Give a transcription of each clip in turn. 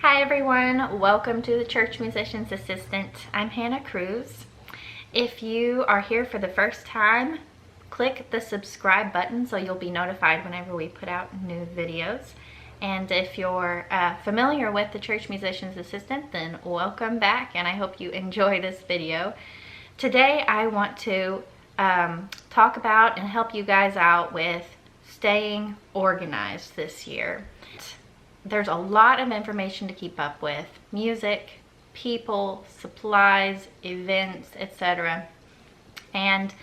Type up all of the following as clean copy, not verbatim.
Hi everyone, welcome to the Church Musician's Assistant. I'm Hannah Cruz. If you are here for the first time, click the subscribe button so you'll be notified whenever we put out new videos. And if you're familiar with the Church Musician's Assistant, then welcome back and I hope you enjoy this video. Today I want to talk about and help you guys out with staying organized this year. There's a lot of information to keep up with: music, people, supplies, events, etc. And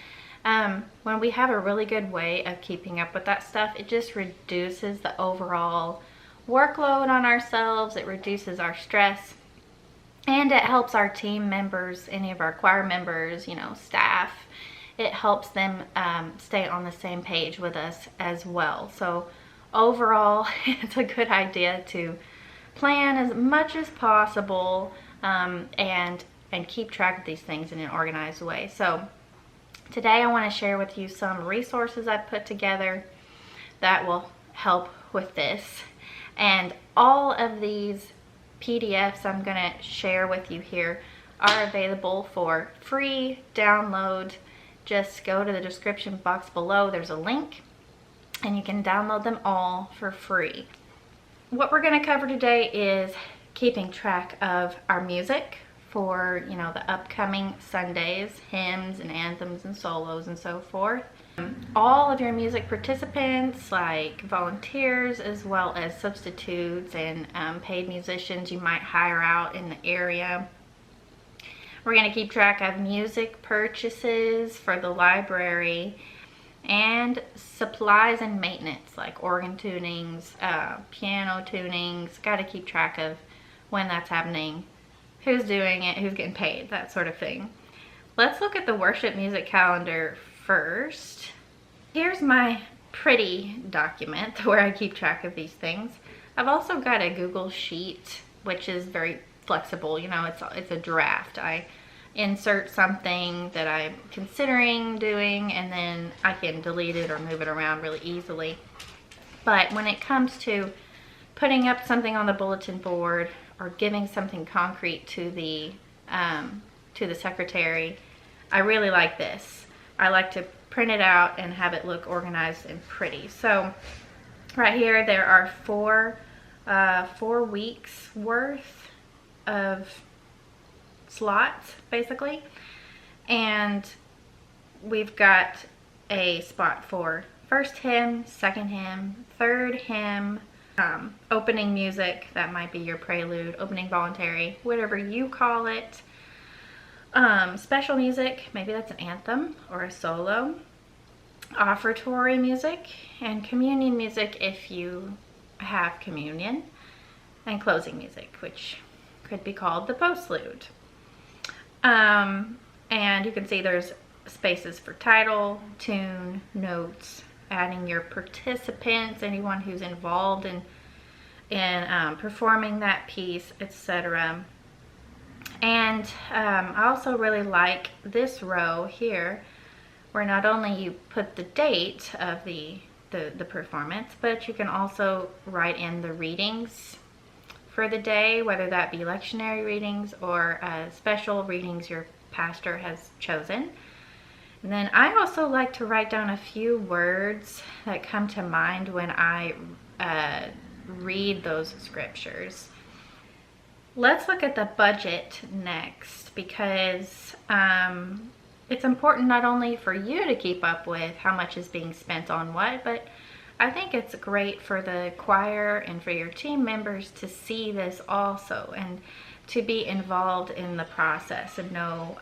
when we have a really good way of keeping up with that stuff, it just reduces the overall workload on ourselves, it reduces our stress, and it helps our team members, any of our choir members, staff. It helps them stay on the same page with us as well. So overall, it's a good idea to plan as much as possible and keep track of these things in an organized way. So today I want to share with you some resources I've put together that will help with this. And all of these PDFs I'm going to share with you here are available for free download. Just go to the description box below. There's a link and you can download them all for free. What we're going to cover today is keeping track of our music for, the upcoming Sundays, hymns and anthems and solos and so forth. All of your music participants, like volunteers as well as substitutes and paid musicians you might hire out in the area. We're going to keep track of music purchases for the library and supplies and maintenance like organ tunings, piano tunings. Got to keep track of when that's happening, who's doing it, who's getting paid, that sort of thing. Let's look at the worship music calendar first. Here's my pretty document where I keep track of these things. I've also got a Google Sheet, which is very flexible. It's a draft. I insert something that I'm considering doing and then I can delete it or move it around really easily. But when it comes to putting up something on the bulletin board or giving something concrete to the secretary, I really like this. I like to print it out and have it look organized and pretty. So right here there are four weeks worth of slots basically, and we've got a spot for first hymn, second hymn, third hymn, opening music, that might be your prelude, opening voluntary, whatever you call it, special music, maybe that's an anthem or a solo, offertory music, and communion music if you have communion, and closing music, which could be called the postlude. And you can see there's spaces for title, tune, notes, adding your participants, anyone who's involved in performing that piece, etc. And I also really like this row here where not only you put the date of the performance, but you can also write in the readings for the day, whether that be lectionary readings or special readings your pastor has chosen. And then I also like to write down a few words that come to mind when I read those scriptures. Let's look at the budget next, because it's important not only for you to keep up with how much is being spent on what, but I think it's great for the choir and for your team members to see this also and to be involved in the process and know,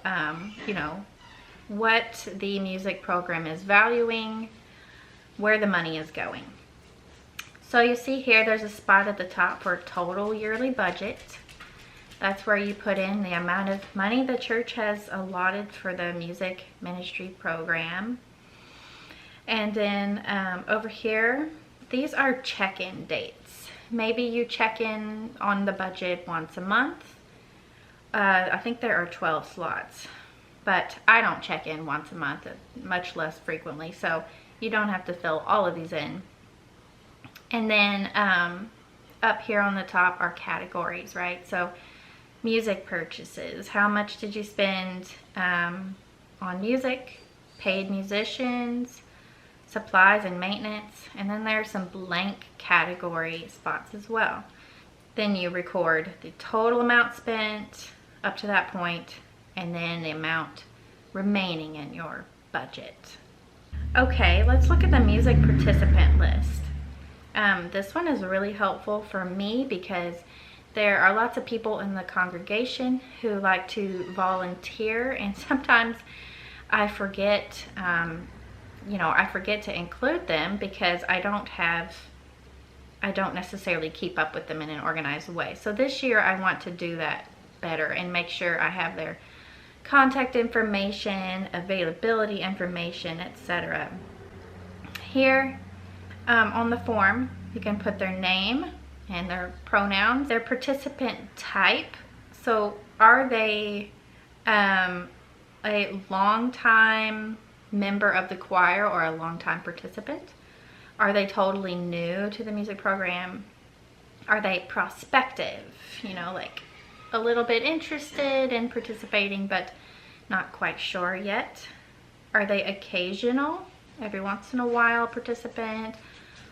what the music program is valuing, where the money is going. So you see here there's a spot at the top for total yearly budget. That's where you put in the amount of money the church has allotted for the music ministry program. And then over here, these are check-in dates. Maybe you check in on the budget once a month. I think there are 12 slots, but I don't check in once a month, much less frequently, so you don't have to fill all of these in. And then up here on the top are categories, right? So music purchases, how much did you spend on music, paid musicians, supplies and maintenance, and then there's some blank category spots as well. Then you record the total amount spent up to that point, and then the amount remaining in your budget. Okay, let's look at the music participant list. This one is really helpful for me because there are lots of people in the congregation who like to volunteer, and sometimes I forget, I forget to include them because I don't necessarily keep up with them in an organized way. So this year I want to do that better and make sure I have their contact information, availability information, etc. Here on the form, you can put their name and their pronouns, their participant type. So are they a long-time member of the choir or a long-time participant? Are they totally new to the music program? Are they prospective, like a little bit interested in participating but not quite sure yet? Are they occasional, every once in a while participant?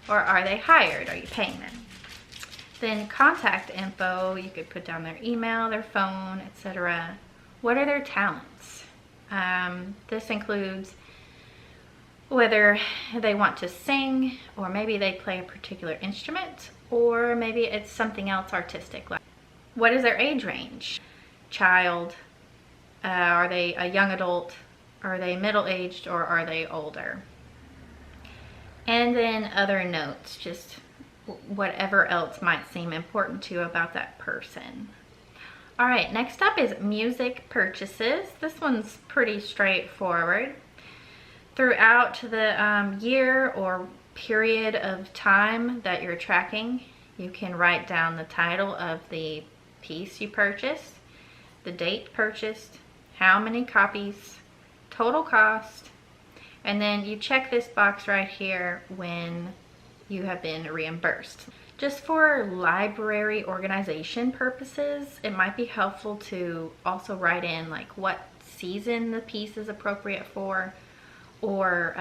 Or are they hired? Are you paying them? Then contact info, you could put down their email, their phone, etc. What are their talents? This includes whether they want to sing, or maybe they play a particular instrument, or maybe it's something else artistic. What is their age range? Child, are they a young adult, are they middle-aged, or are they older? And then other notes, just whatever else might seem important to you about that person. All right, next up is music purchases. This one's pretty straightforward. Throughout the year or period of time that you're tracking, you can write down the title of the piece you purchased, the date purchased, how many copies, total cost, and then you check this box right here when you have been reimbursed. Just for library organization purposes, it might be helpful to also write in like what season the piece is appropriate for, or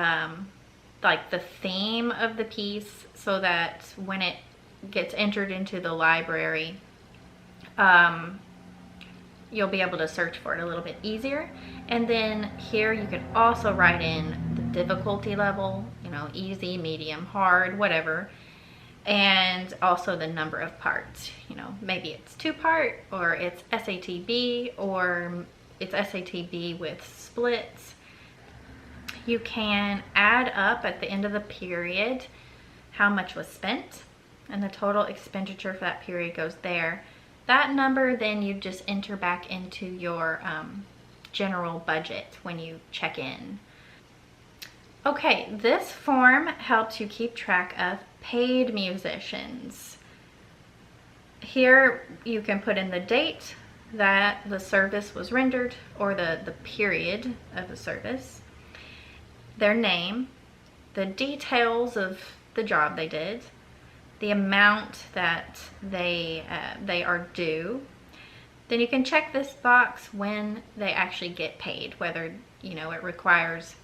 like the theme of the piece, so that when it gets entered into the library, you'll be able to search for it a little bit easier. And then here you can also write in the difficulty level, easy, medium, hard, whatever, and also the number of parts. Maybe it's 2-part, or it's SATB, or it's SATB with splits. You can add up at the end of the period how much was spent, and the total expenditure for that period goes there. That number then you just enter back into your general budget when you check in. Okay, this form helps you keep track of paid musicians. Here you can put in the date that the service was rendered, or the period of the service, their name, the details of the job they did, the amount that they are due. Then you can check this box when they actually get paid, whether it requires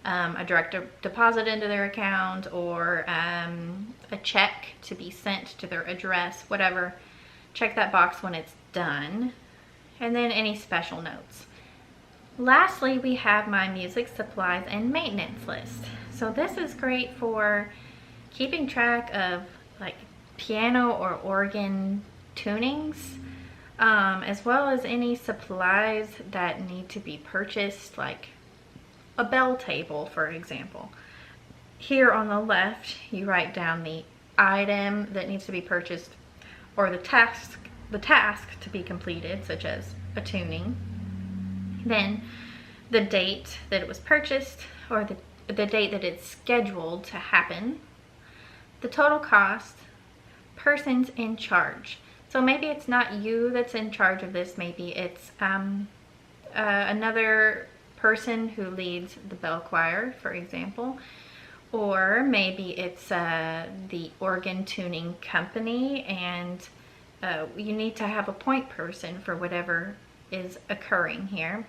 a direct deposit into their account, or a check to be sent to their address, whatever. Check that box when it's done. And then any special notes. Lastly, we have my music supplies and maintenance list. So this is great for keeping track of like piano or organ tunings, as well as any supplies that need to be purchased, like a bell table, for example. Here on the left, you write down the item that needs to be purchased, or the task to be completed, such as a tuning. Then the date that it was purchased, or the date that it's scheduled to happen, the total cost, persons in charge. So maybe it's not you that's in charge of this, maybe it's another person who leads the bell choir, for example, Or maybe it's the organ tuning company, and you need to have a point person for whatever is occurring here.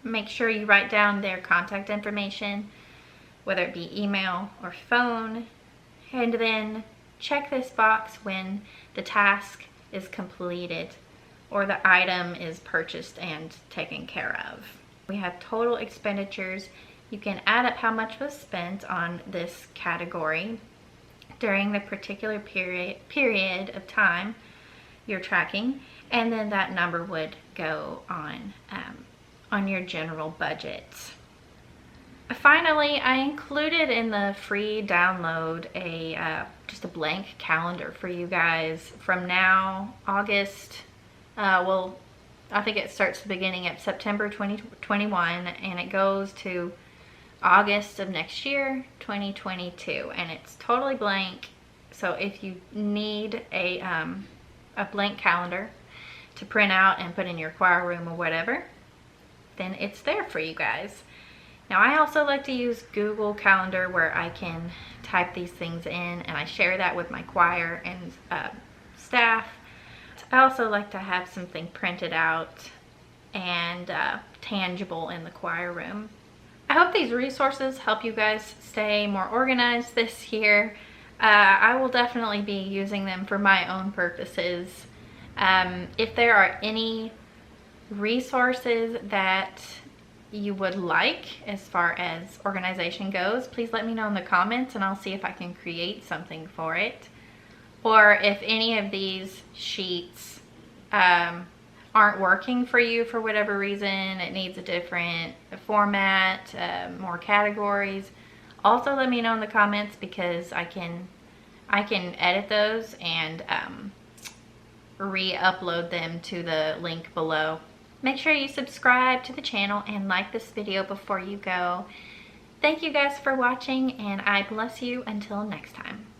Make sure you write down their contact information, whether it be email or phone, and then check this box when the task is completed or the item is purchased and taken care of. We have total expenditures. You can add up how much was spent on this category during the particular period of time you're tracking, and then that number would go on your general budget. Finally, I included in the free download just a blank calendar for you guys from now, August. Well, I think it starts the beginning of September 2021, and it goes to August of next year, 2022, and it's totally blank. So if you need a blank calendar to print out and put in your choir room or whatever, then it's there for you guys. Now, I also like to use Google Calendar, where I can type these things in, and I share that with my choir and staff. I also like to have something printed out and tangible in the choir room. I hope these resources help you guys stay more organized this year. I will definitely be using them for my own purposes. If there are any resources that you would like as far as organization goes, please let me know in the comments, and I'll see if I can create something for it. Or if any of these sheets aren't working for you for whatever reason, it needs a different format, more categories, also let me know in the comments, because I can edit those and re-upload them to the link below. Make sure you subscribe to the channel and like this video before you go. Thank you guys for watching, and I bless you until next time.